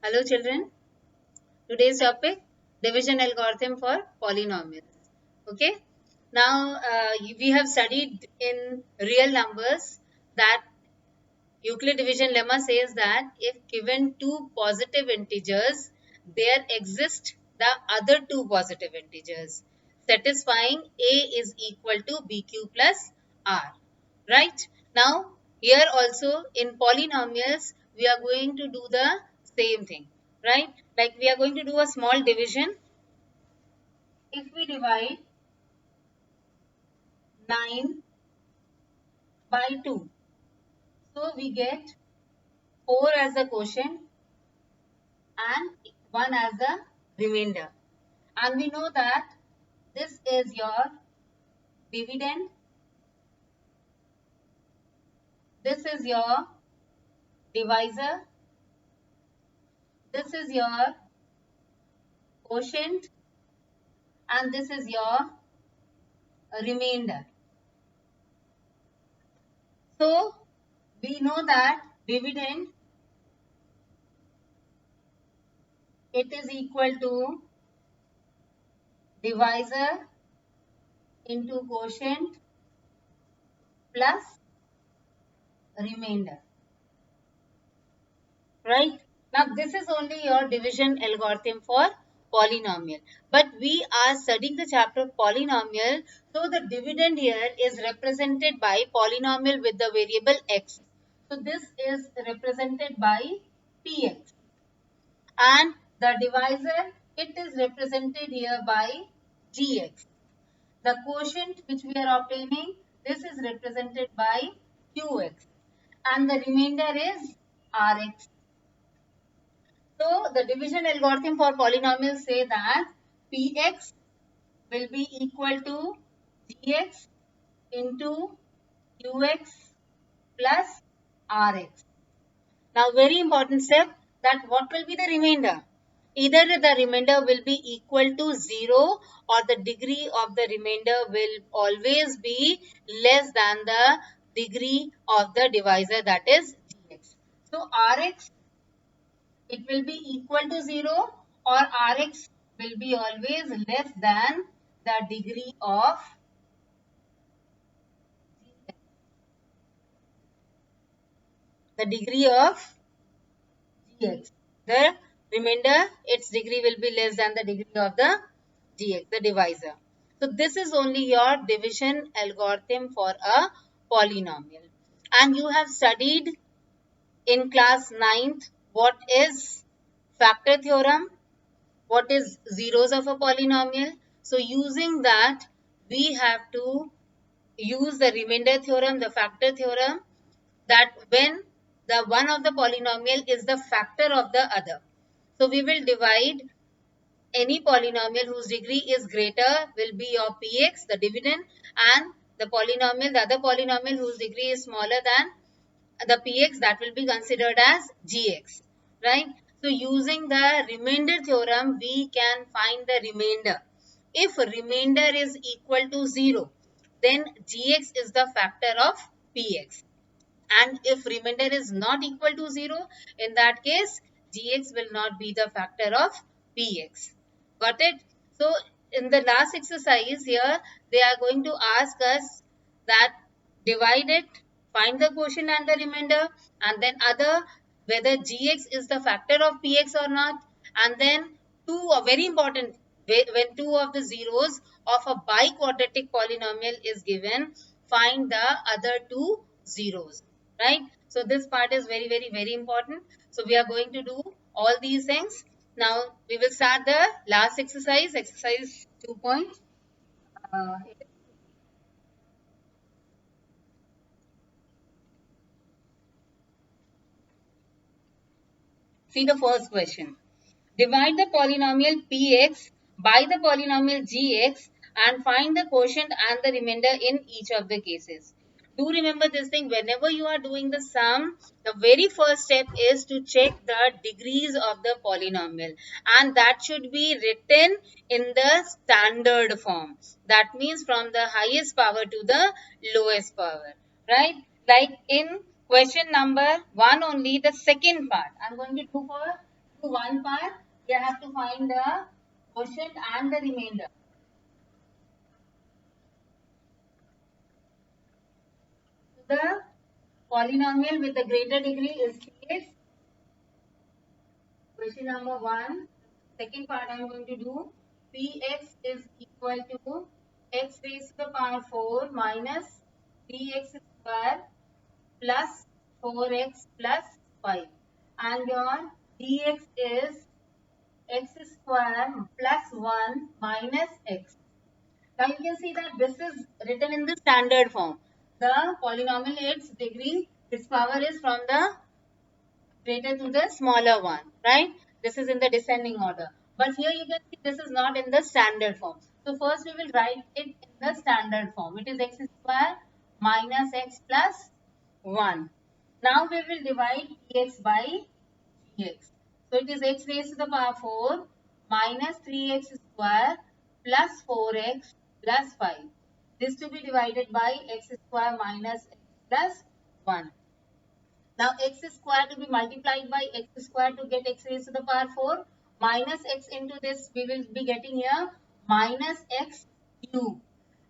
Hello children, today's topic division algorithm for polynomials. Okay, now we have studied in real numbers that Euclid division lemma says that if given two positive integers, there exist the other two positive integers satisfying a is equal to bq plus r. Right? Now, here also in polynomials, we are going to do the same thing. Right? Like we are going to do a small division. If we divide 9 by 2, so we get 4 as the quotient and 1 as the remainder. And we know that this is your dividend, this is your divisor, this is your quotient, and this is your remainder. So we know that dividend, it is equal to divisor into quotient plus remainder. Right? Now this is only your division algorithm for polynomial. But we are studying the chapter of polynomial. So the dividend here is represented by polynomial with the variable x. So this is represented by px. And the divisor, it is represented here by gx. The quotient which we are obtaining, this is represented by qx. And the remainder is rx. So the division algorithm for polynomials say that px will be equal to gx into qx plus rx. Now very important step, that what will be the remainder? Either the remainder will be equal to 0 or the degree of the remainder will always be less than the degree of the divisor, that is gx. So rx, it will be equal to 0 or Rx will be always less than the degree of Gx. The remainder, its degree will be less than the degree of the Gx, the divisor. So this is only your division algorithm for a polynomial. And you have studied in class 9th what is factor theorem, what is zeros of a polynomial. So using that, we have to use the remainder theorem, the factor theorem, that when the one of the polynomial is the factor of the other. So we will divide any polynomial whose degree is greater will be your px, the dividend, and the polynomial, the other polynomial whose degree is smaller than the px, that will be considered as gx, right? So using the remainder theorem, we can find the remainder. If remainder is equal to 0, then gx is the factor of px. And if remainder is not equal to 0, in that case, gx will not be the factor of px. Got it? So in the last exercise here, they are going to ask us that divide it, find the quotient and the remainder, and then other, whether gx is the factor of px or not, and then two are very important. When two of the zeros of a biquadratic polynomial is given, find the other two zeros, right? So this part is very important. So we are going to do all these things. Now we will start the last exercise, exercise 2. See the first question. Divide the polynomial px by the polynomial gx and find the quotient and the remainder in each of the cases. Do remember this thing, whenever you are doing the sum, the very first step is to check the degrees of the polynomial, and that should be written in the standard form. That means from the highest power to the lowest power, right? Like in question number 1 only, the second part, I'm going to do do one part. You have to find the quotient and the remainder. So the polynomial with the greater degree is 3x. Question number 1. Second part I am going to do. Px is equal to x raised to the power 4 minus 3x square plus 4x plus 5. And your dx is x square plus 1 minus x. Now you can see that this is written in the standard form. The polynomial, its degree, its power is from the greater to the smaller one, right? This is in the descending order. But here you can see this is not in the standard form. So first we will write it in the standard form. It is x square minus x plus 1. Now we will divide dx by dx. So it is x raised to the power 4 minus 3x square plus 4x plus 5. This to be divided by x square minus x plus 1. Now x square to be multiplied by x square to get x raised to the power 4 minus x into this we will be getting here minus x cube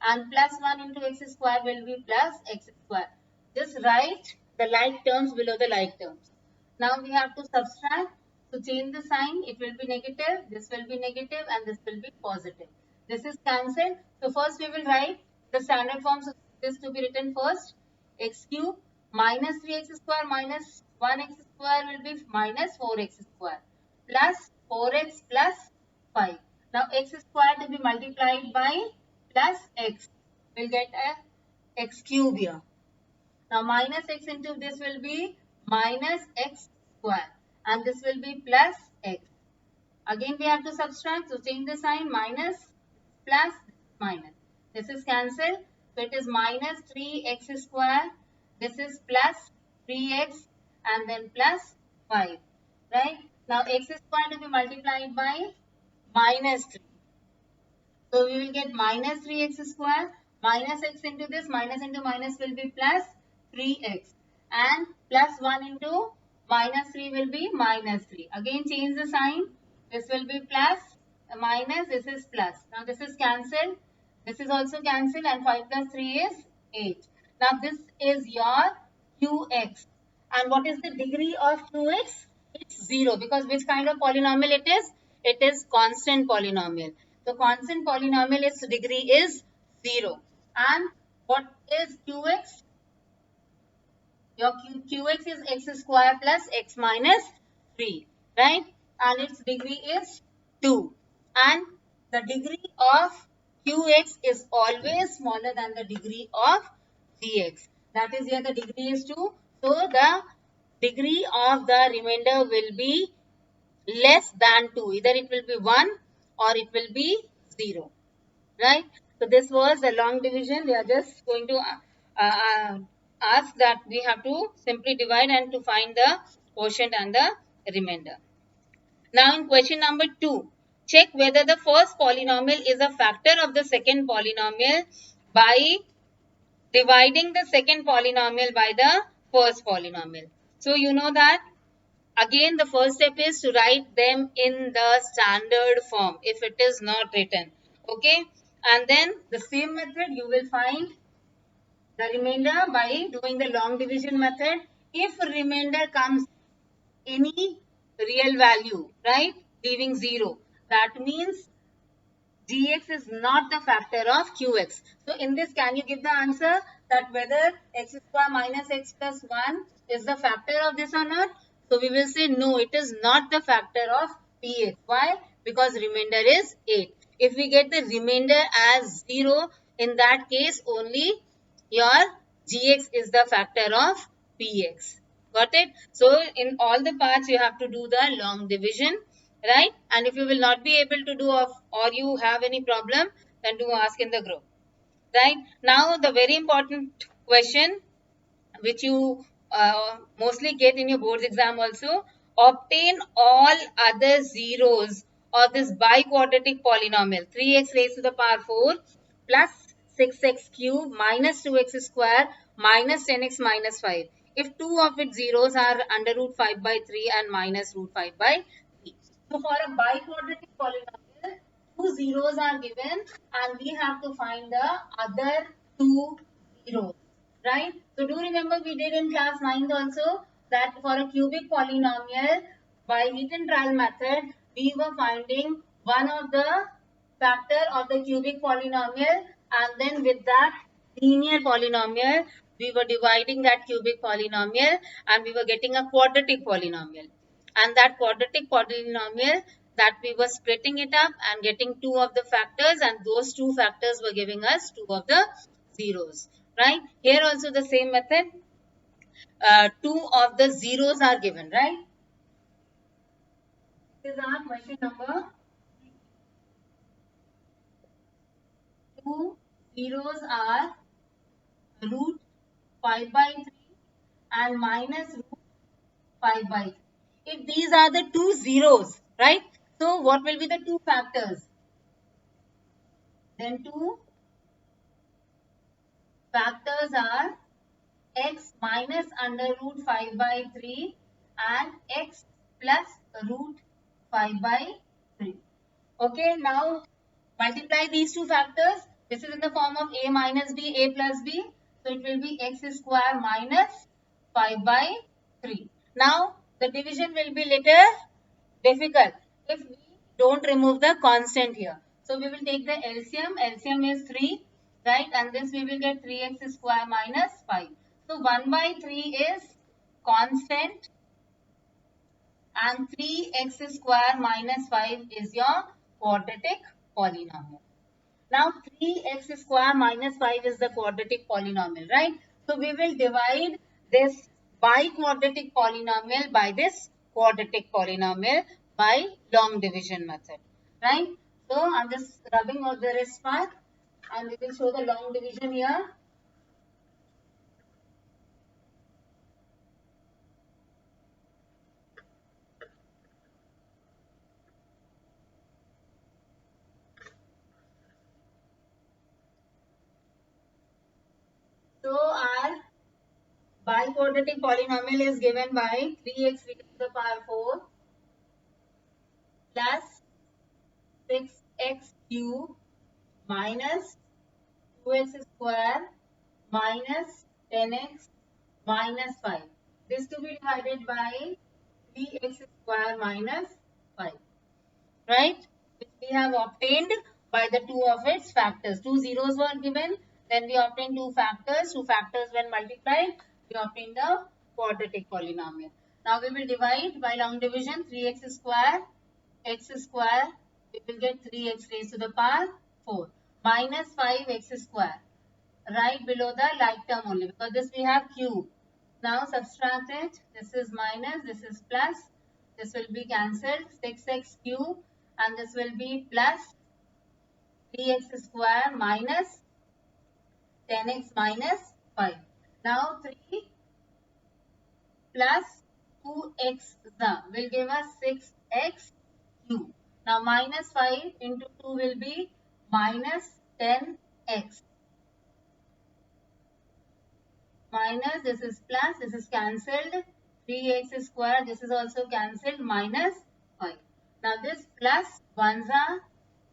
and plus 1 into x square will be plus x square. Just write the like terms below the like terms. Now we have to subtract. To change the sign, it will be negative, this will be negative and this will be positive. This is cancelled. So first we will write the standard forms of this to be written first. X cube minus 3x square minus 1x square will be minus 4x square plus 4x plus 5. Now x square to be multiplied by plus x. We'll get a x cube here. Now minus x into this will be minus x square and this will be plus x. Again we have to subtract, so change the sign, minus plus minus. This is cancelled, so it is minus 3x square, this is plus 3x and then plus 5, right? Now x square to be multiplied by minus 3. So we will get minus 3x square, minus x into this, minus into minus will be plus 3x and plus 1 into minus 3 will be minus 3. Again change the sign, this will be plus, minus, this is plus. Now this is cancelled, this is also cancelled and 5 plus 3 is 8. Now this is your qx. And what is the degree of qx? It's 0 because which kind of polynomial it is? It is constant polynomial. So constant polynomial, its degree is 0. And what is qx? Your qx is x square plus x minus 3, right? And its degree is 2. And the degree of qx is always smaller than the degree of gx. That is here the degree is 2. So the degree of the remainder will be less than 2. Either it will be 1 or it will be 0. Right? So this was a long division. We are just going to ask that we have to simply divide and to find the quotient and the remainder. Now in question number 2, check whether the first polynomial is a factor of the second polynomial by dividing the second polynomial by the first polynomial. So you know that again the first step is to write them in the standard form if it is not written. Okay, and then the same method you will find the remainder by doing the long division method. If remainder comes any real value, right, leaving 0, that means gx is not the factor of qx. So in this, can you give the answer that whether x square minus x plus 1 is the factor of this or not? So we will say no, it is not the factor of px. Why? Because remainder is 8. If we get the remainder as 0, in that case only your gx is the factor of px. Got it? So in all the parts you have to do the long division, right? And if you will not be able to do or you have any problem, then do ask in the group, right? Now the very important question which you mostly get in your boards exam also, obtain all other zeros of this biquadratic polynomial 3x raised to the power 4 plus 6x cube minus 2x square minus 10x minus 5 if two of its zeros are under root 5 by 3 and minus root 5 by 3. So for a biquadratic polynomial, two zeros are given and we have to find the other two zeros, right? So do remember we did in class 9th also that for a cubic polynomial by hit and trial method, we were finding one of the factor of the cubic polynomial and then with that linear polynomial, we were dividing that cubic polynomial and we were getting a quadratic polynomial. And that quadratic polynomial that we were splitting it up and getting two of the factors and those two factors were giving us two of the zeros, right? Here also the same method, two of the zeros are given, right? This is our question number. Two zeros are root 5 by 3 and minus root 5 by 3. If these are the two zeros, right? So what will be the two factors? Then two factors are x minus under root 5 by 3 and x plus root 5 by 3. Okay, now multiply these two factors. This is in the form of a minus b, a plus b. So it will be x square minus 5 by 3. Now the division will be little difficult if we don't remove the constant here. So we will take the LCM. LCM is 3, right? And this we will get 3x square minus 5. So 1 by 3 is constant and 3x square minus 5 is your quadratic polynomial. Now 3x square minus 5 is the quadratic polynomial, right? So we will divide this biquadratic polynomial by this quadratic polynomial by long division method, right? So I'm just rubbing out the rest part and we will show the long division here. So our biquadratic polynomial is given by 3x to the power 4 plus 6x cube minus 2x square minus 10x minus 5. This to be divided by 3x square minus 5. Right? Which we have obtained by the two of its factors. Two zeros were given. Then we obtained two factors. Two factors when multiplied, we obtained the quadratic polynomial. Now we will divide by long division 3x square, x square. We will get 3x raised to the power 4 minus 5x square. Right below the like term only because this we have cube. Now subtract it. This is minus, this is plus. This will be cancelled. 6x cube and this will be plus 3x square minus 10x minus 5. Now 3 plus 2x will give us 6x cube. Now minus 5 into 2 will be minus 10x. Minus, this is plus, this is cancelled, 3x square, this is also cancelled, minus 5. Now this plus 1s are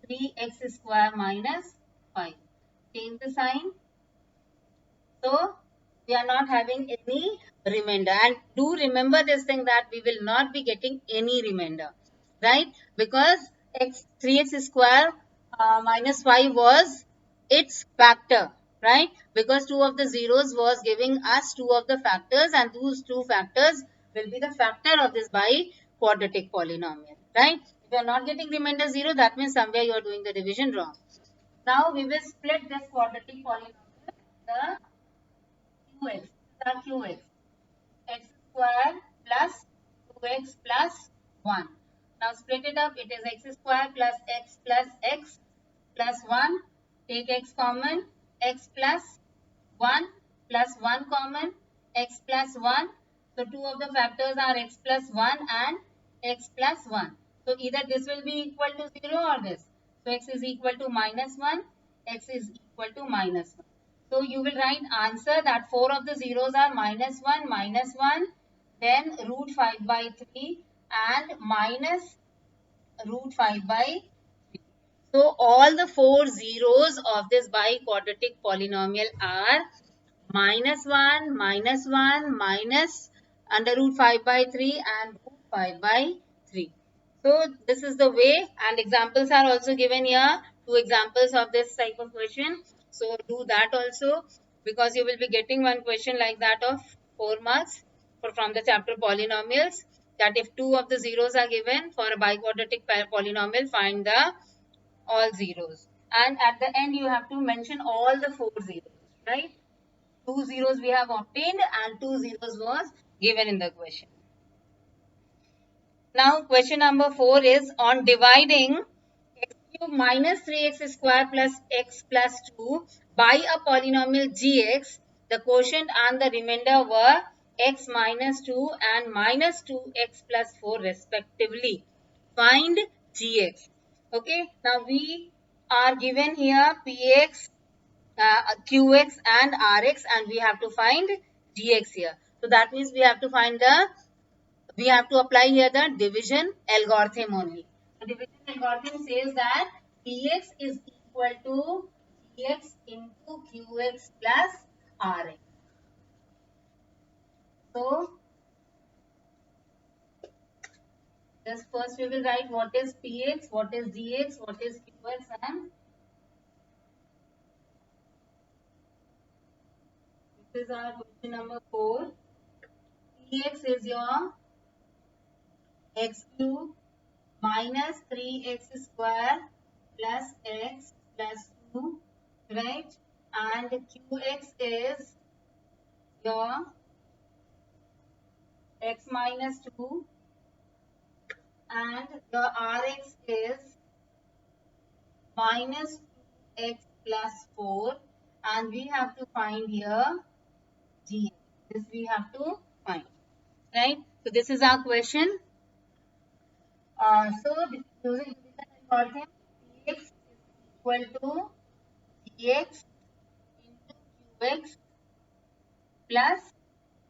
3x square minus 5. Change the sign. So, we are not having any remainder. And do remember this thing that we will not be getting any remainder. Right? Because 3x square minus 5 was its factor, right? Because two of the zeros was giving us two of the factors and those two factors will be the factor of this biquadratic polynomial, right? If you are not getting remainder 0, that means somewhere you are doing the division wrong. Now we will split this quadratic polynomial, the qx, qx, x square plus 2x plus 1. Now split it up, it is x square plus x plus 1. Take x common, x plus 1 plus 1 common, x plus 1. So two of the factors are x plus 1 and x plus 1. So either this will be equal to 0 or this. So x is equal to minus 1, x is equal to minus 1. So you will write answer that 4 of the zeros are minus 1, then root 5 by 3 and minus root 5 by 3. So all the four zeros of this biquadratic polynomial are -1, -1, minus under root 5 by 3 and root 5 by 3. So this is the way, and examples are also given here. Two examples of this type of question. So do that also, because you will be getting one question like that of 4 marks from the chapter polynomials, that if two of the zeros are given for a biquadratic polynomial, find the all zeros. And at the end you have to mention all the four zeros, right? Two zeros we have obtained and two zeros was given in the question. Now question number 4 is on dividing x cube minus 3x square plus x plus 2 by a polynomial gx. The quotient and the remainder were x minus 2 and minus 2x plus 4 respectively. Find gx. Okay, now we are given here px, qx and rx, and we have to find gx here. So that means we have to apply here the division algorithm only. The division algorithm says that px is equal to gx into qx plus rx. So just first we will write what is px, what is gx, what is qx, and this is our question number 4. Px is your x cube minus 3x square plus x plus 2, right? And qx is your x minus 2 and your rx is minus 2x plus 4, and we have to find here g. This we have to find, right? So this is our question. So using division algorithm, px is equal to gx into qx plus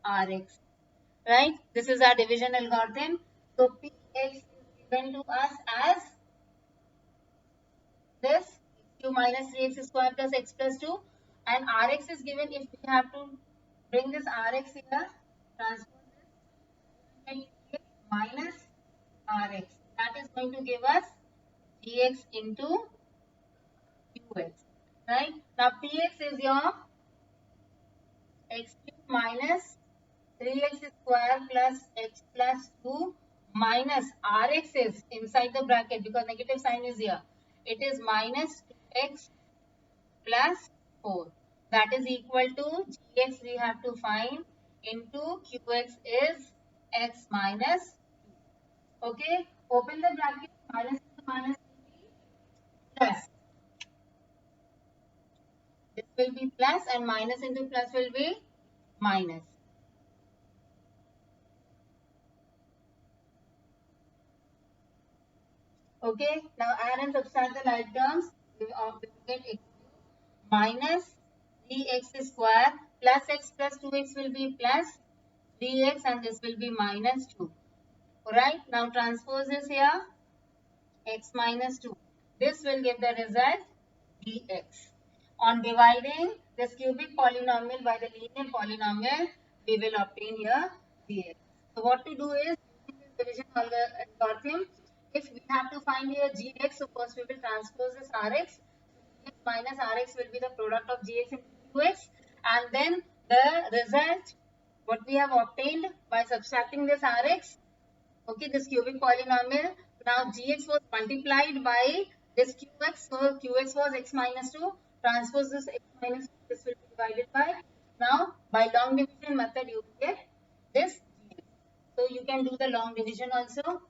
rx, right? This is our division algorithm. So px is given to us as this q minus 3x square plus x plus 2, and rx is given. If we have to bring this rx here, transform this minus rx, that is going to give us gx into qx, right? Now px is your x cube minus 3x square plus x plus 2 minus rx is inside the bracket because negative sign is here. It is minus 2x plus 4. That is equal to gx we have to find into qx is x minus 2. Okay, open the bracket, minus into minus will be plus. This will be plus and minus into plus will be minus. Okay, now add and subtract the like terms. We will get x minus 3x square plus x plus 2x will be plus 3x and this will be minus 2. Alright, now transpose this here, x minus 2. This will give the result dx. On dividing this cubic polynomial by the linear polynomial, we will obtain here dx. So what to do is, using this division algorithm, if we have to find here gx, so first we will transpose this rx. Gx minus rx will be the product of gx into qx, and then the result what we have obtained by subtracting this rx. Okay, this cubic polynomial. Now gx was multiplied by this qx, so qx was x minus 2. Transpose this x minus 2, this will be divided by. Now by long division method you will get this gx. So you can do the long division also.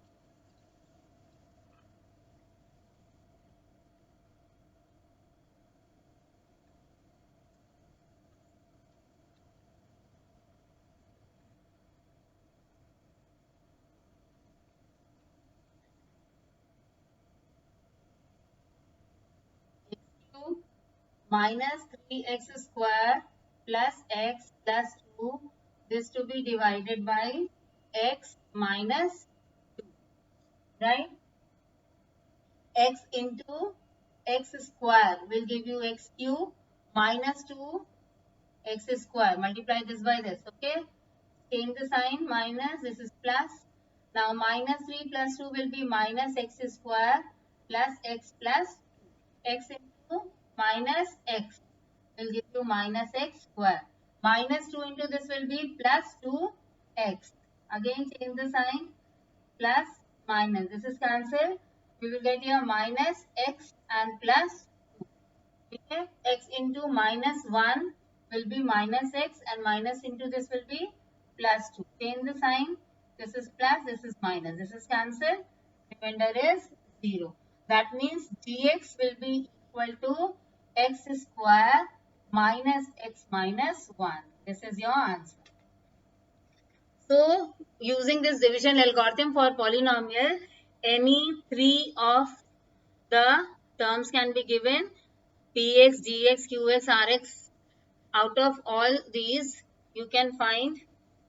X cube minus 3x square plus x plus 2, this to be divided by x minus 2, right? x into x square will give you x cube minus 2 x square. Multiply this by this. Okay. Change the sign. Minus. This is plus. Now minus 3 plus 2 will be minus x square plus x plus x into minus x will give you minus x square. Minus 2 into this will be plus 2x. Again change the sign. Plus minus. This is cancelled. We will get here minus x and plus 2. Okay. X into minus 1 will be minus x and minus into this will be plus 2. Change the sign. This is plus, this is minus. This is cancelled. Remainder is 0. That means gx will be equal to x square minus x minus 1. This is your answer. So, using this division algorithm for polynomial, any three of the terms can be given. Px, gx, qx, rx. Out of all these, you can find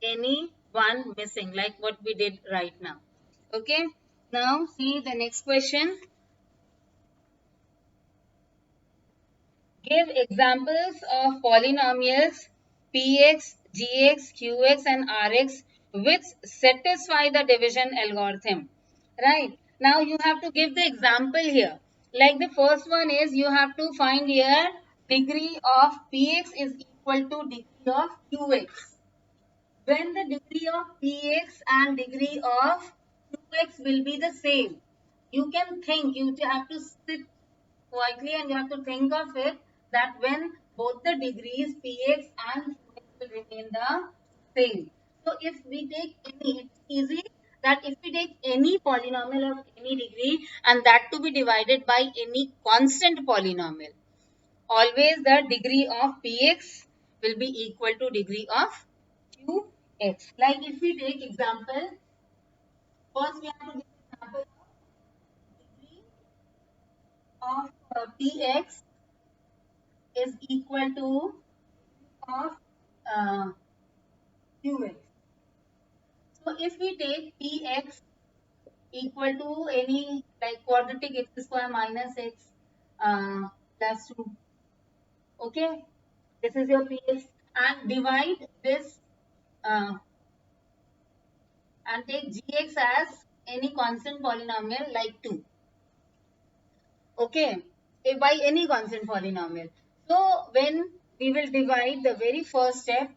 any one missing, like what we did right now. Okay. Now, see the next question. Give examples of polynomials Px, Gx, Qx and Rx which satisfy the division algorithm. Right. Now you have to give the example here. Like the first one is you have to find here degree of Px is equal to degree of Qx. When the degree of Px and degree of Qx will be the same, you can think, you have to sit quietly and you have to think of it that when both the degrees Px and Qx will remain the same. So if we take any, it's easy that if we take any polynomial of any degree and that to be divided by any constant polynomial, always the degree of Px will be equal to degree of Qx. Like if we take example, first we have to give example of degree of Px is equal to of Qx. So if we take Px equal to any like quadratic x square minus x plus 2. Okay, this is your Px and divide this and take Gx as any constant polynomial like 2. Okay, by any constant polynomial. So when we will divide the very first step,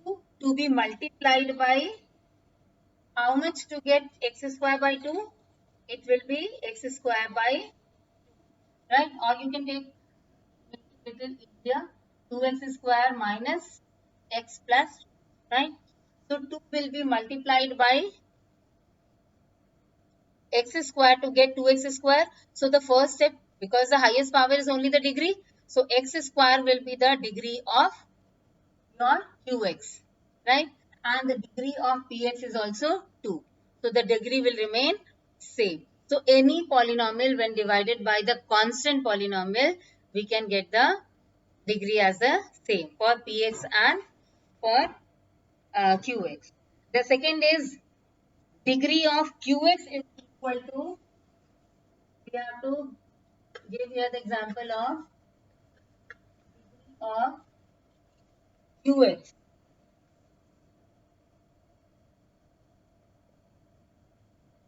2 to be multiplied by how much to get x square by 2? It will be x square by 2, right? Or you can take little easier, 2x square minus x plus 2, right? So 2 will be multiplied by x square to get 2x square. So the first step, because the highest power is only the degree, so x square will be the degree of your qx, right? And the degree of px is also 2. So the degree will remain same. So any polynomial when divided by the constant polynomial, we can get the degree as the same for px and for qx. The second is degree of qx is equal to, we have to give here the example of qx.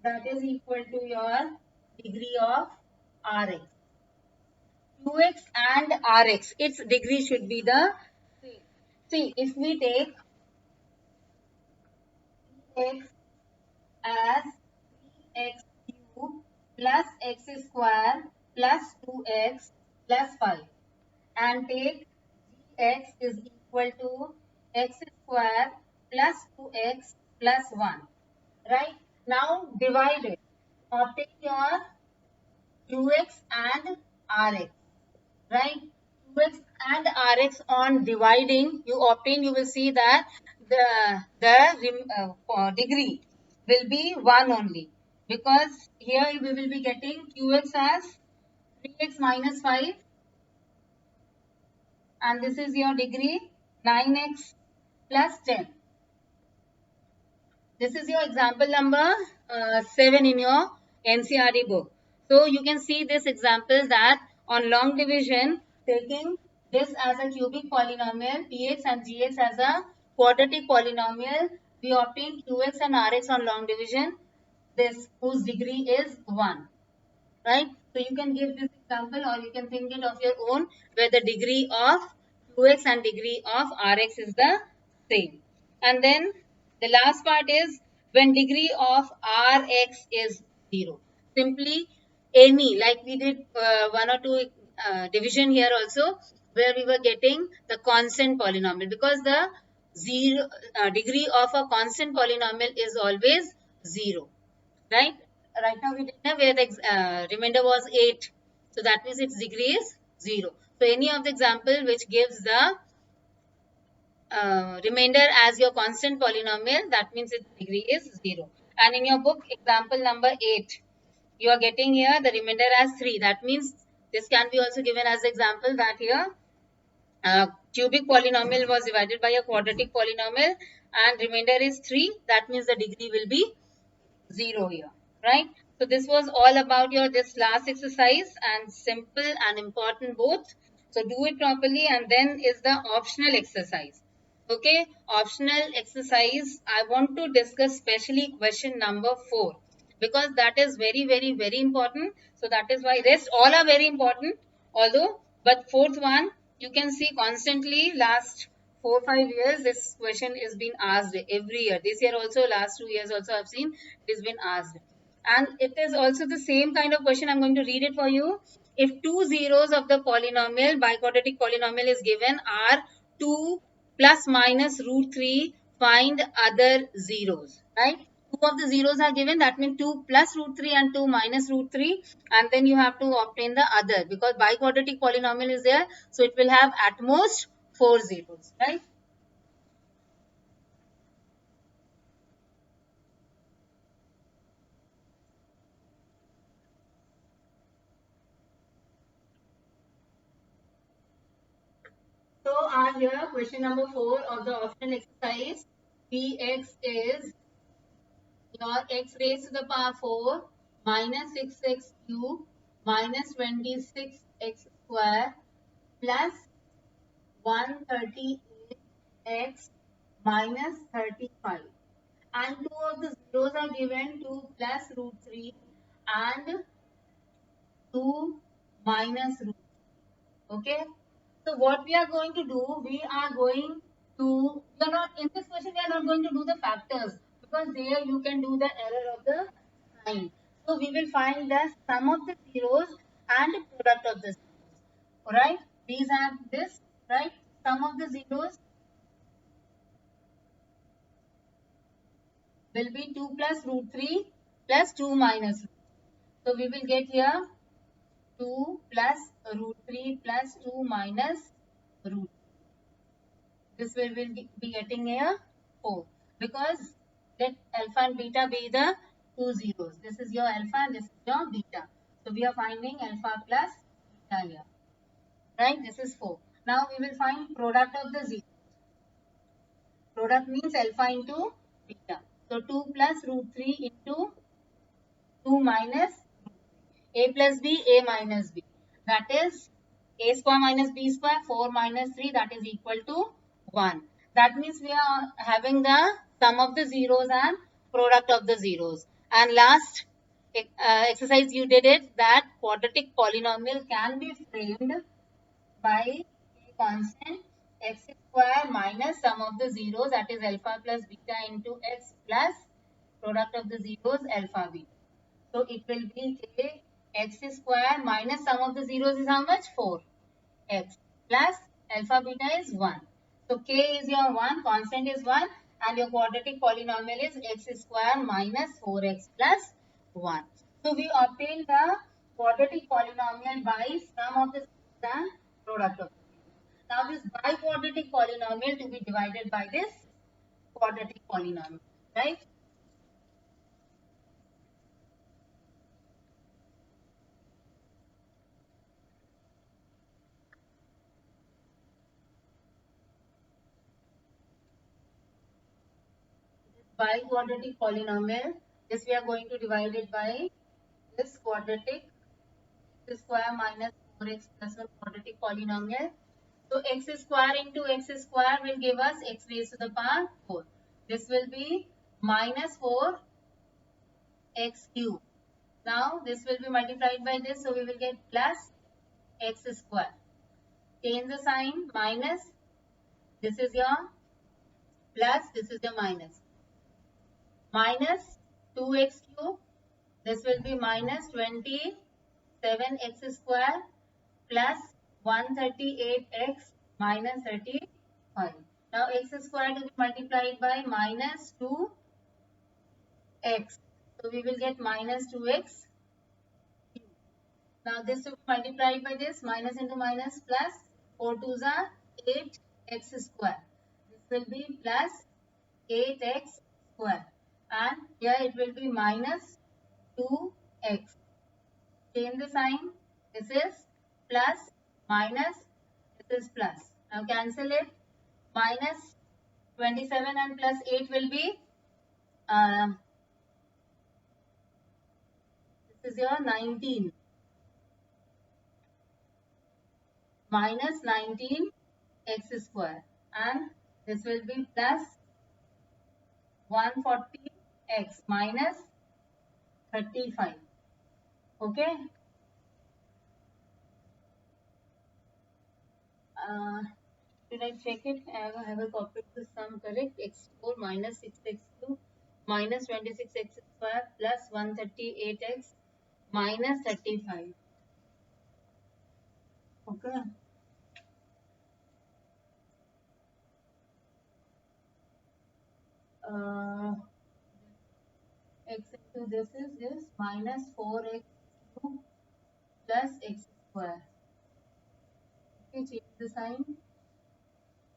That is equal to your degree of rx. Qx and rx, its degree should be the same. See, if we take x as 3x cube plus x square plus 2x plus 5 and take gx is equal to x square plus 2x plus 1. Right? Now divide it. Obtain your qx and rx. Right? Qx and rx on dividing, you obtain, you will see that the degree will be 1 only. Because here we will be getting qx as 3x minus 5 and this is your degree 9x plus 10. This is your example number 7 in your NCERT book. So you can see this example that on long division, taking this as a cubic polynomial, px and gx as a quadratic polynomial, we obtain qx and rx on long division, this whose degree is 1, right? So you can give this example or you can think it of your own, where the degree of qx and degree of rx is the same. And then the last part is when degree of rx is 0. Simply any, like we did one or two division here also, where we were getting the constant polynomial, because the zero degree of a constant polynomial is always 0, right? Right now we did where the remainder was 8. So that means its degree is 0. So any of the example which gives the remainder as your constant polynomial, that means its degree is 0. And in your book, example number 8, you are getting here the remainder as 3. That means this can be also given as example that here cubic polynomial was divided by a quadratic polynomial and remainder is 3. That means the degree will be 0 here, right? So this was all about your this last exercise, and simple and important both. So do it properly. And then is the optional exercise. Okay, optional exercise. I want to discuss specially question number 4, because that is very important. So that is why rest all are very important. Although, but fourth one you can see constantly last 4 5 years this question is being asked every year. This year also, last 2 years also I've seen it is been asked, and it is also the same kind of question. I'm going to read it for you. If two zeros of the polynomial, biquadratic polynomial is given are 2 plus minus root 3, find other zeros, right? Two of the zeros are given, that means 2 plus root 3 and 2 minus root 3, and then you have to obtain the other, because biquadratic polynomial is there, so it will have at most 4 zeros, right? So our here question number 4 of the optional exercise, Px is your x raised to the power 4 minus 6x cube minus 26x square plus 138x minus 35. And two of the zeros are given, 2 plus root 3 and 2 minus root. Okay. So what we are going to do, we are going to, we are not, in this question we are not going to do the factors, because there you can do the error of the sign. So we will find the sum of the zeros and product of the zeros. Alright, these are this, right? Sum of the zeros will be 2 plus root 3 plus 2 minus root. So we will get here 2 plus root 3 plus 2 minus root. This will be getting here 4, because let alpha and beta be the two zeros. This is your alpha and this is your beta. So we are finding alpha plus beta here, right? This is 4. Now we will find product of the zeros. Product means alpha into beta. So 2 plus root 3 into 2 minus a plus b, a minus b. That is a square minus b square, 4 minus 3, that is equal to 1. That means we are having the sum of the zeros and product of the zeros. And last exercise you did it, that quadratic polynomial can be framed by a constant x square minus sum of the zeros, that is alpha plus beta into x plus product of the zeros alpha beta. So it will be k x square minus sum of the zeros is how much? 4 x plus alpha beta is 1. So k is your 1, constant is 1, and your quadratic polynomial is x square minus 4x plus 1. So we obtain the quadratic polynomial by sum of the zeros and product of the zeros. Now this biquadratic polynomial to be divided by this quadratic polynomial, right? Biquadratic polynomial, this we are going to divide it by this quadratic square minus 4x plus 1 quadratic polynomial. So x square into x square will give us x raised to the power 4. This will be minus 4x cube. Now this will be multiplied by this, so we will get plus x square. Change the sign, minus, this is your plus, this is your minus. Minus 2x cube, this will be minus 27x square plus 138x minus 35. Now x square to be multiplied by minus 2x. So we will get minus 2x. Now this to be multiplied by this, minus into minus, plus 4 2s are 8x square. This will be plus 8x square. And here it will be minus 2x. Change the sign. This is plus, minus, this is plus. Now cancel it. Minus 27 and plus 8 will be, this is your 19. Minus 19x square. And this will be plus 140x minus 35. Okay. Should I check it? I have a copied the sum correct. X4 minus 6x2 minus 26x square plus 138x minus 35. Okay. X into this is this minus 4x cube plus x square. Okay, change the sign.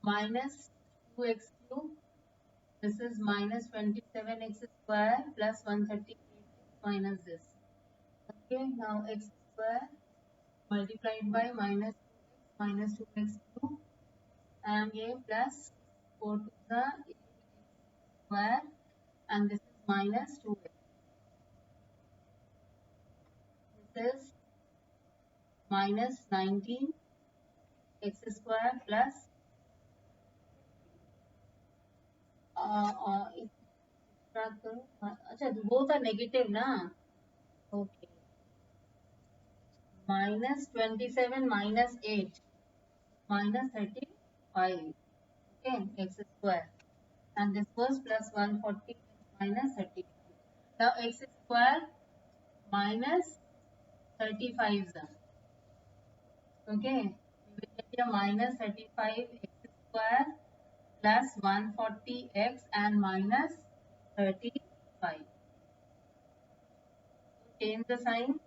Minus 2x cube. This is minus 27x square plus 138 minus this. Okay, now x square multiplied by minus 2x minus 2x cube and a plus 4 to the square and this is minus 2x. This is minus 19 x square plus both are negative na. Okay. Minus 27 minus 8 minus 35. Okay, x square. And this was plus 140 minus 35. Now x square minus 35. Okay, we will get here minus 35 x square plus 140x and minus 35. Change the sign.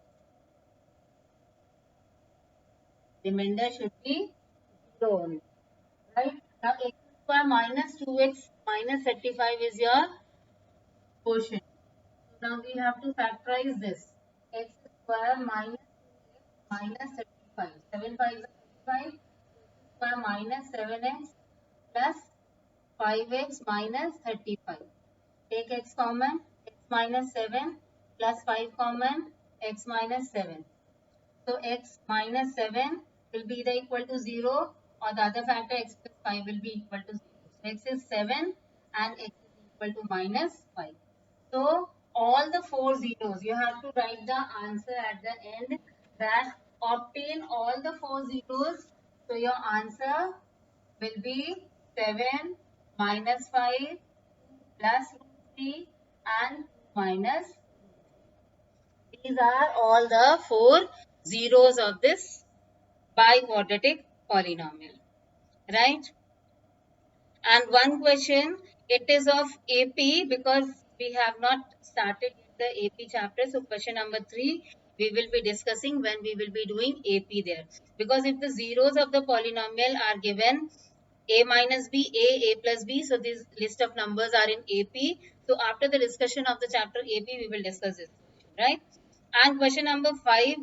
Remainder should be 0 only. Right? Now x square minus 2x minus 35 is your quotient. So now we have to factorize this. X square minus 2x minus 35. 7 5 is 35. X square minus 7x plus 5x minus 35. Take x common, x minus 7 plus 5 common, x minus 7. So x minus 7 will be the equal to 0 or the other factor x plus 5 will be equal to 0. So x is 7 and x is equal to minus 5. So all the 4 zeros, you have to write the answer at the end that obtain all the 4 zeros. So your answer will be 7 minus 5 plus 3 and minus. These are all the 4 zeros of this biquadratic polynomial, right? And one question, it is of AP because we have not started the AP chapter. So question number 3 we will be discussing when we will be doing AP there. Because if the zeros of the polynomial are given a minus b, a plus b, so this list of numbers are in AP. So after the discussion of the chapter AP, we will discuss this, right? And question number 5,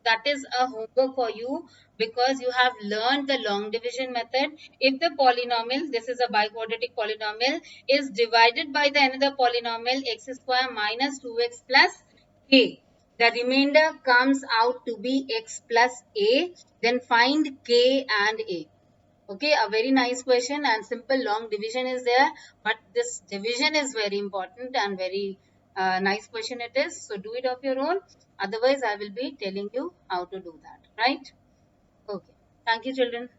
that is a homework for you because you have learned the long division method. If the polynomial, this is a biquadratic polynomial, is divided by the another polynomial x square minus 2x plus k, The remainder comes out to be x plus a. Then find k and a. Okay, a very nice question, and simple long division is there, but this division is very important and very nice question it is. So do it of your own. Otherwise, I will be telling you how to do that. Right? Okay. Thank you, children.